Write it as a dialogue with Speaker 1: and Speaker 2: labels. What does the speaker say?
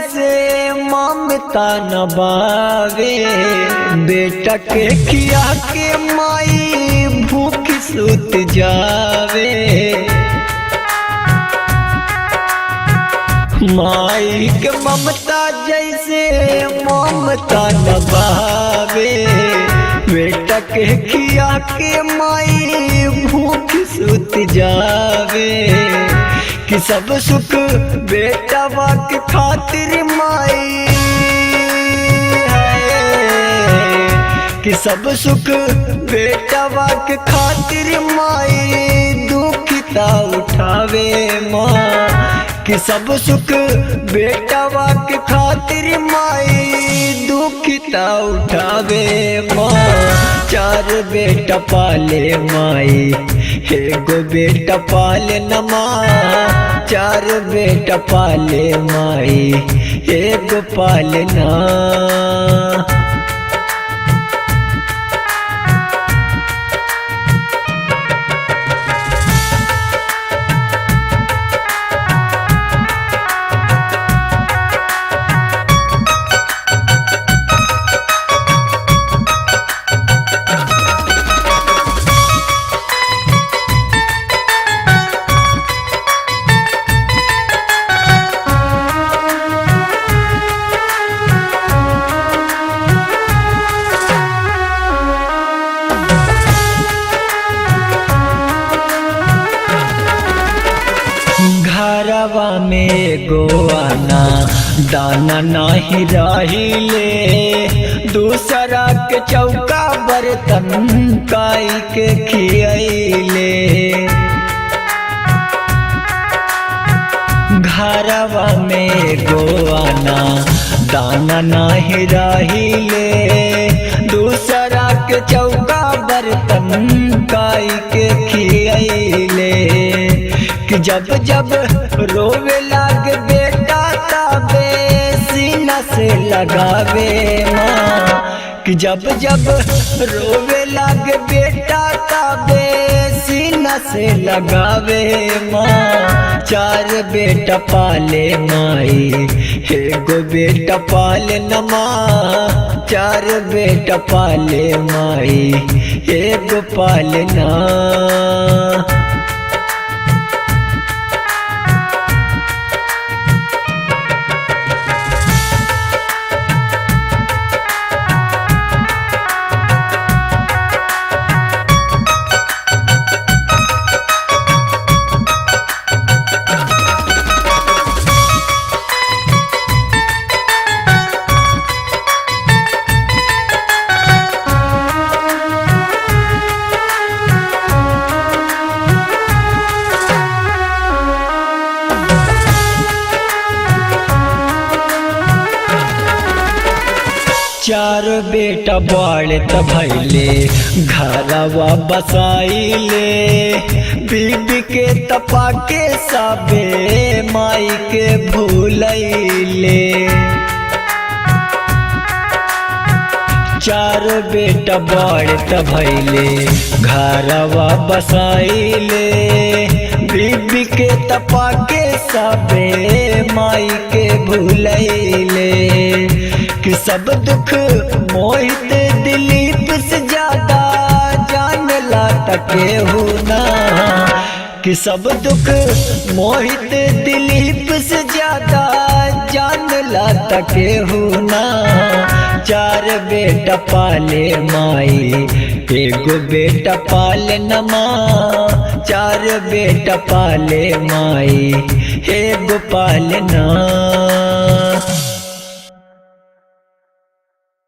Speaker 1: जैसे ममता न बावे, बेटा के खिया के माई भूख सुत जावे। माई के ममता जैसे ममता न बावे, बेटा के खिया के माई भूख सुत जावे। कि सब सुख बेटा के खातिर माई है, कि सब सुख बेटा के खातिर माई दुखिता उठावे माँ। कि सब सुख बेटा के खातिर माई दुखिता उठावे माँ। चार बेटा पाले माई, एगो बेटा पाले न माँ। चार बेटा पाले माई, एगो पाले ना। घरवा में गोआना दाना नाही रहिले, दूसरा के चौका बर्तन काई के खियले। घरवा में गोआना दाना नाही रहिले, दूसरा के चौका बर्तन काई के खियले। कि जब जब रोवे लाग बेटा ताबे सीना से लगावे माँ। कि जब जब रोवे लाग बेटा ताबे सीना से लगावे माँ। चार बेटा पाले माई, एगो बेटा पाले न माँ। चार बेटा पाले माई, एगो पाले ना। चार बेटा बड़े त भैले घरवा बसाइले, बीबी के तपा के सबे माई के भूलैले। चार बेटा बड़े त भैले घरवा बसाइले, बीबी के तपा के सबे माई के भूलैले। कि सब दुख मोहित दिलीप से ज्यादा जान ला टके हो ना। कि सब दुख मोहित दिलीप से ज्यादा जान ला टके हो ना। चार बेटा पाले माई, एगो बेटा पाले न माँ। चार बेटा पाले माई, एगो पाले ना।